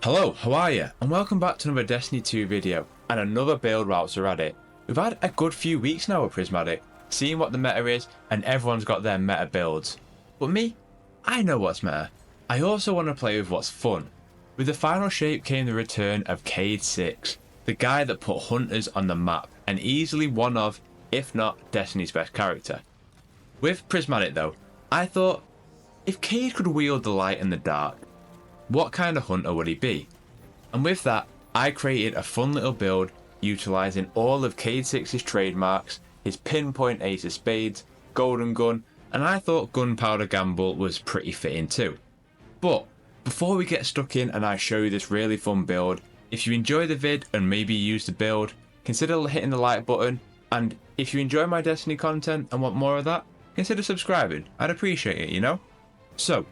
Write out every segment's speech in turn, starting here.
Hello, how are you? And welcome back to another Destiny 2 video, and another build whilst we're at it. We've had a good few weeks now with Prismatic, seeing what the meta is, and everyone's got their meta builds. But me, I know what's meta. I also want to play with what's fun. With the final shape came the return of Cayde-6, the guy that put hunters on the map, and easily one of, if not, Destiny's best character. With Prismatic though, I thought, if Cayde could wield the light and the dark, what kind of hunter would he be? And with that, I created a fun little build utilising all of Cayde-6's trademarks, his pinpoint ace of spades, golden gun, and I thought gunpowder gamble was pretty fitting too. But before we get stuck in and I show you this really fun build, if you enjoy the vid and maybe you use the build, consider hitting the like button, and if you enjoy my Destiny content and want more of that, consider subscribing. I'd appreciate it, you know? So,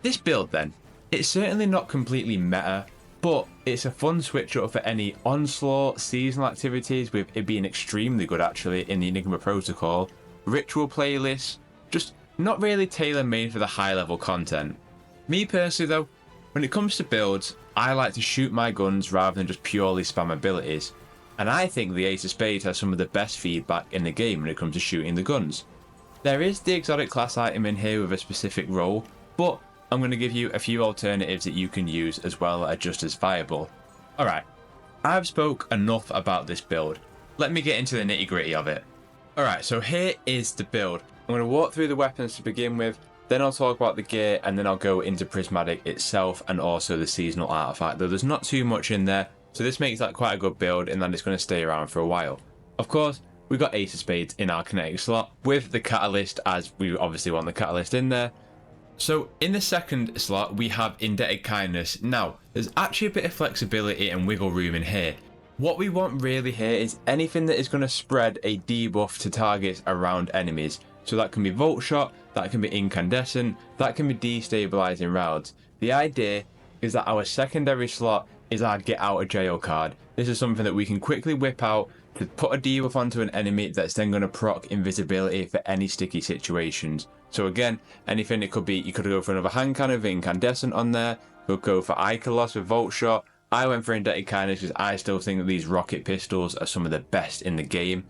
this build then. It's certainly not completely meta, but it's a fun switch up for any onslaught, seasonal activities, with it being extremely good actually in the Enigma protocol, ritual playlists, just not really tailor-made for the high-level content. Me personally though, when it comes to builds, I like to shoot my guns rather than just purely spam abilities, and I think the Ace of Spades has some of the best feedback in the game when it comes to shooting the guns. There is the exotic class item in here with a specific role, but I'm going to give you a few alternatives that you can use as well that are just as viable. Alright, I've spoke enough about this build. Let me get into the nitty gritty of it. Alright, so here is the build. I'm going to walk through the weapons to begin with, then I'll talk about the gear, and then I'll go into Prismatic itself and also the seasonal artifact, though there's not too much in there, so this makes that quite a good build and then it's going to stay around for a while. Of course, we've got Ace of Spades in our kinetic slot with the catalyst, as we obviously want the catalyst in there. So in the second slot we have Indebted Kindness. Now there's actually a bit of flexibility and wiggle room in here. What we want really here is anything that is going to spread a debuff to targets around enemies. So that can be Volt Shot, that can be Incandescent, that can be Destabilizing Rounds. The idea is that our secondary slot is our Get Out of Jail card. This is something that we can quickly whip out to put a debuff onto an enemy that's then going to proc invisibility for any sticky situations. So again, anything it could be, you could go for another hand cannon with Incandescent on there, you could go for Icolos with Volt Shot. I went for Indebted Kindness because I still think that these rocket pistols are some of the best in the game.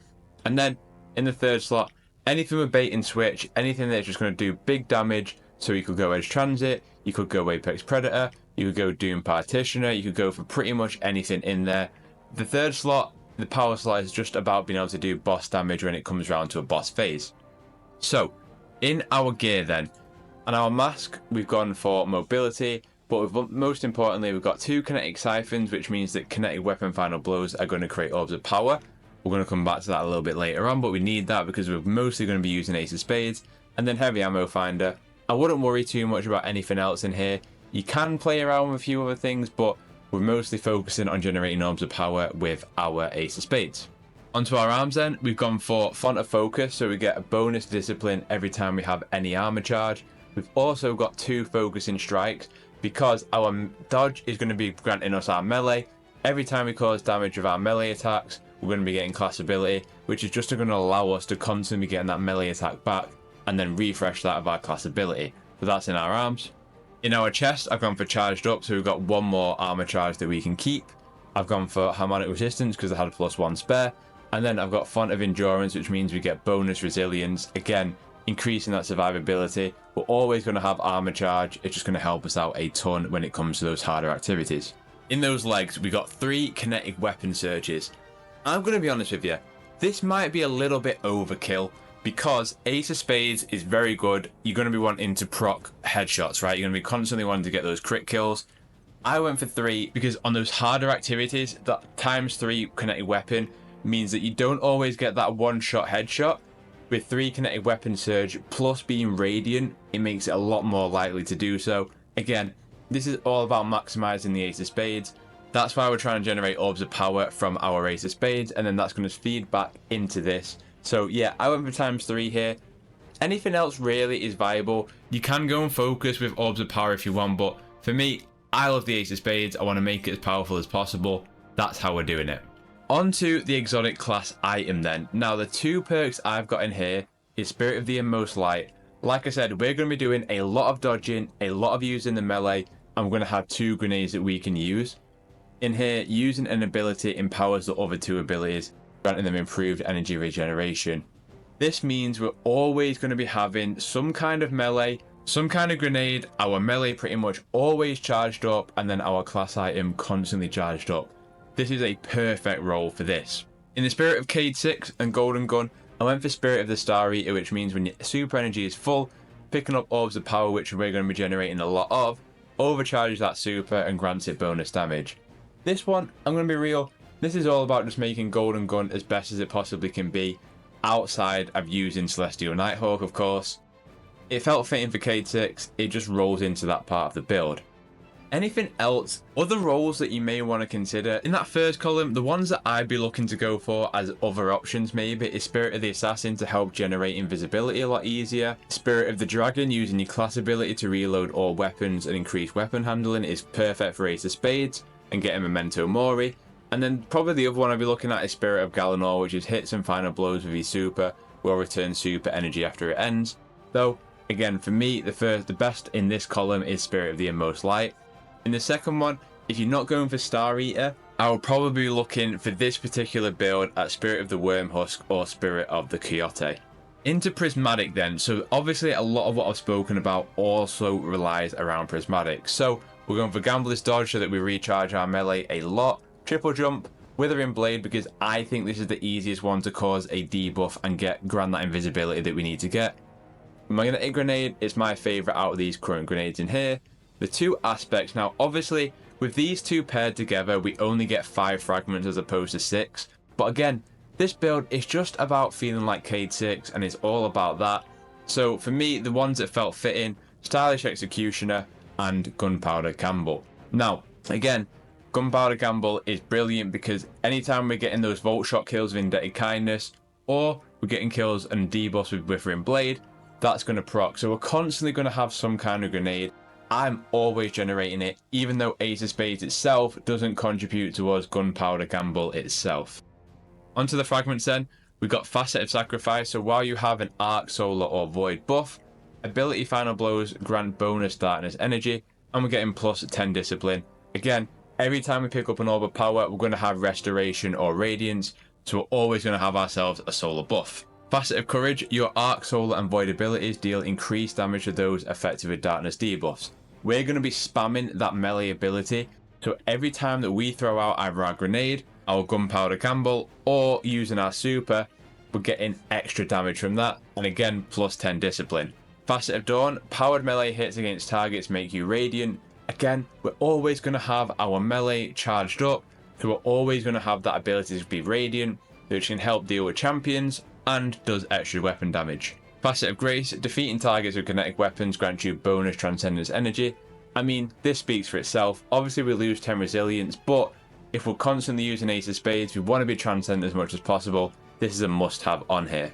And then in the third slot, anything with bait and switch, anything that's just going to do big damage. So you could go Edge Transit, you could go Apex Predator, you could go Doom Partitioner, you could go for pretty much anything in there. The third slot, the power slot, is just about being able to do boss damage when it comes around to a boss phase. So in our gear then, and our mask, we've gone for mobility, but most importantly we've got two kinetic siphons, which means that kinetic weapon final blows are going to create orbs of power. We're going to come back to that a little bit later on, but we need that because we're mostly going to be using Ace of Spades. And then heavy ammo finder. I wouldn't worry too much about anything else in here. You can play around with a few other things, but we're mostly focusing on generating orbs of power with our Ace of Spades. Onto our arms then, we've gone for Font of Focus, so we get a bonus discipline every time we have any armor charge. We've also got two focusing strikes because our dodge is going to be granting us our melee. Every time we cause damage with our melee attacks, we're going to be getting class ability, which is just going to allow us to constantly be getting that melee attack back and then refresh that of our class ability. So that's in our arms. In our chest, I've gone for charged up, so we've got one more armor charge that we can keep. I've gone for harmonic resistance because I had +1 spare. And then I've got Font of Endurance, which means we get bonus resilience, again increasing that survivability. We're always going to have armor charge, it's just going to help us out a ton when it comes to those harder activities. In those legs we got 3 kinetic weapon surges. I'm going to be honest with you, this might be a little bit overkill because Ace of Spades is very good. You're going to be wanting to proc headshots, right? You're going to be constantly wanting to get those crit kills. I went for 3 because on those harder activities, that ×3 kinetic weapon means that you don't always get that one-shot headshot. With 3 kinetic weapon surge plus being radiant, it makes it a lot more likely to do so. Again, this is all about maximizing the Ace of Spades. That's why we're trying to generate orbs of power from our Ace of Spades, and then that's going to feed back into this. So yeah, I went for ×3 here. Anything else really is viable. You can go and focus with orbs of power if you want, but for me, I love the Ace of Spades. I want to make it as powerful as possible. That's how we're doing it. Onto the exotic class item then. Now the 2 perks I've got in here is Spirit of the Inmost Light. Like I said, we're going to be doing a lot of dodging, a lot of using the melee, I'm going to have 2 grenades that we can use. In here, using an ability empowers the other 2 abilities, granting them improved energy regeneration. This means we're always going to be having some kind of melee, some kind of grenade, our melee pretty much always charged up, and then our class item constantly charged up. This is a perfect role for this. In the spirit of Cayde-6 and Golden Gun, I went for Spirit of the Star Eater, which means when your super energy is full, picking up orbs of power, which we're going to be generating a lot of, overcharges that super and grants it bonus damage. This one, I'm going to be real, this is all about just making Golden Gun as best as it possibly can be, outside of using Celestial Nighthawk, of course. It felt fitting for Cayde-6, it just rolls into that part of the build. Anything else, other roles that you may want to consider? In that first column, the ones that I'd be looking to go for as other options maybe is Spirit of the Assassin to help generate invisibility a lot easier. Spirit of the Dragon, using your class ability to reload all weapons and increase weapon handling, is perfect for Ace of Spades and getting Memento Mori. And then probably the other one I'd be looking at is Spirit of Galanor, which is hits and final blows with your super, will return super energy after it ends. Though, again, for me, the best in this column is Spirit of the Inmost Light. In the second one, if you're not going for Star Eater, I will probably be looking for this particular build at Spirit of the Wormhusk or Spirit of the Coyote. Into Prismatic then, so obviously a lot of what I've spoken about also relies around Prismatic. So we're going for Gambler's Dodge so that we recharge our melee a lot, Triple Jump, Withering Blade because I think this is the easiest one to cause a debuff and grant that invisibility that we need to get. Magnetic Grenade is my favourite out of these current grenades in here. The 2 aspects, now obviously with these 2 paired together we only get 5 fragments as opposed to 6, but again this build is just about feeling like Cayde-6 and it's all about that. So for me, the ones that felt fitting, Stylish Executioner and Gunpowder Gamble. Now again, Gunpowder Gamble is brilliant because anytime we're getting those Volt Shot kills with Indebted Kindness or we're getting kills and debuffs with Withering Blade, that's going to proc, so we're constantly going to have some kind of grenade. I'm always generating it, even though Ace of Spades itself doesn't contribute towards Gunpowder Gamble itself. Onto the fragments then, we've got Facet of Sacrifice, so while you have an Arc, Solar or Void buff, Ability Final Blows grant bonus darkness energy, and we're getting plus 10 discipline. Again, every time we pick up an Orb of Power, we're going to have Restoration or Radiance, so we're always going to have ourselves a Solar buff. Facet of Courage, your Arc, Solar and Void abilities deal increased damage to those affected with darkness debuffs. We're going to be spamming that melee ability, so every time that we throw out either our grenade, our Gunpowder Gamble, or using our super, we're getting extra damage from that, and again plus 10 discipline. Facet of Dawn, powered melee hits against targets make you radiant. Again, we're always going to have our melee charged up, so we're always going to have that ability to be radiant, which can help deal with champions and does extra weapon damage. Facet of Grace, defeating targets with kinetic weapons grants you bonus Transcendence energy. I mean, this speaks for itself. Obviously we lose 10 resilience, but if we're constantly using Ace of Spades, we want to be Transcendent as much as possible. This is a must-have on here.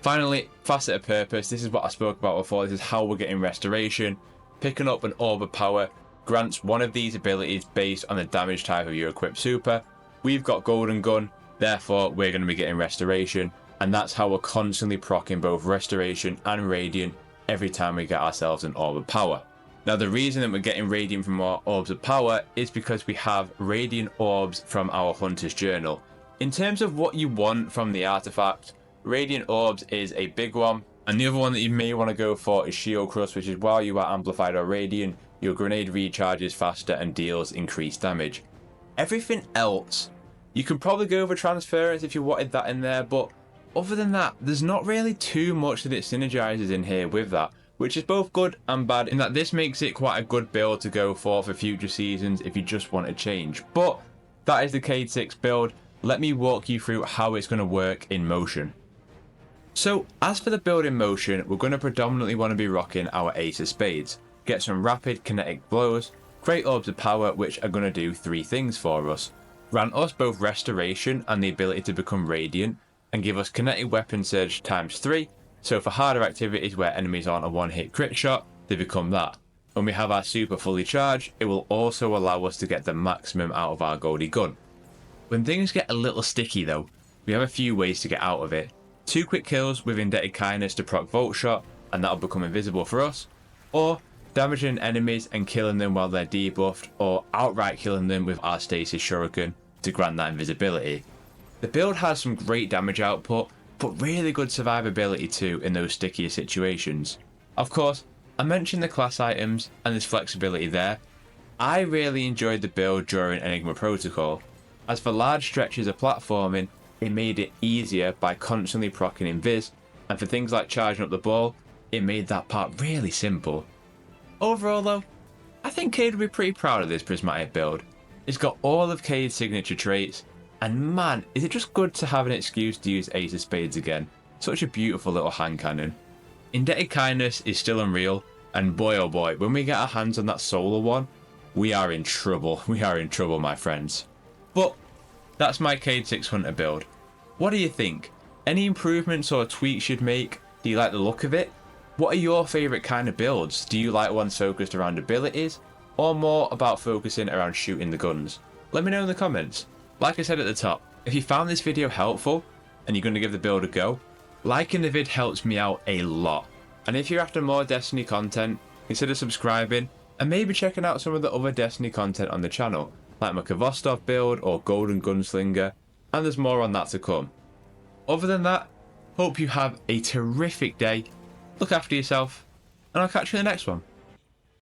Finally, Facet of Purpose, this is what I spoke about before, this is how we're getting Restoration. Picking up an Orb of Power grants one of these abilities based on the damage type of your equipped super. We've got Golden Gun, therefore we're going to be getting Restoration. And that's how we're constantly proccing both Restoration and Radiant every time we get ourselves an Orb of Power. Now the reason that we're getting Radiant from our Orbs of Power is because we have Radiant Orbs from our Hunter's Journal. In terms of what you want from the artifact, Radiant Orbs is a big one. And the other one that you may want to go for is Shield Crust, which is while you are Amplified or Radiant, your grenade recharges faster and deals increased damage. Everything else, you can probably go for Transference if you wanted that in there, but other than that, there's not really too much that it synergizes in here with that, which is both good and bad in that this makes it quite a good build to go for future seasons if you just want to change. But that is the Cayde-6 build. Let me walk you through how it's going to work in motion. So as for the build in motion, we're going to predominantly want to be rocking our Ace of Spades. Get some rapid kinetic blows, create Orbs of Power which are going to do 3 things for us. Grant us both Restoration and the ability to become Radiant, and give us Kinetic Weapon Surge ×3, so for harder activities where enemies aren't a one-hit crit shot, they become that. When we have our super fully charged, it will also allow us to get the maximum out of our Goldie Gun. When things get a little sticky though, we have a few ways to get out of it. 2 quick kills with Indebted Kindness to proc Volt Shot, and that'll become invisible for us, or damaging enemies and killing them while they're debuffed, or outright killing them with our stasis shuriken to grant that invisibility. The build has some great damage output, but really good survivability too in those stickier situations. Of course, I mentioned the class items and there's flexibility there. I really enjoyed the build during Enigma Protocol, as for large stretches of platforming, it made it easier by constantly proccing invis, and for things like charging up the ball, it made that part really simple. Overall though, I think Cayde would be pretty proud of this Prismatic build. It's got all of Cayde's signature traits, and man, is it just good to have an excuse to use Ace of Spades again. Such a beautiful little hand cannon. Indebted Kindness is still unreal, and boy oh boy, when we get our hands on that solar one, we are in trouble. We are in trouble, my friends. But that's my Cayde-6 Hunter build. What do you think? Any improvements or tweaks you'd make? Do you like the look of it? What are your favourite kind of builds? Do you like ones focused around abilities, or more about focusing around shooting the guns? Let me know in the comments. Like I said at the top, if you found this video helpful and you're going to give the build a go, liking the vid helps me out a lot. And if you're after more Destiny content, consider subscribing and maybe checking out some of the other Destiny content on the channel, like my Kvostov build or Golden Gunslinger, and there's more on that to come. Other than that, hope you have a terrific day, look after yourself, and I'll catch you in the next one.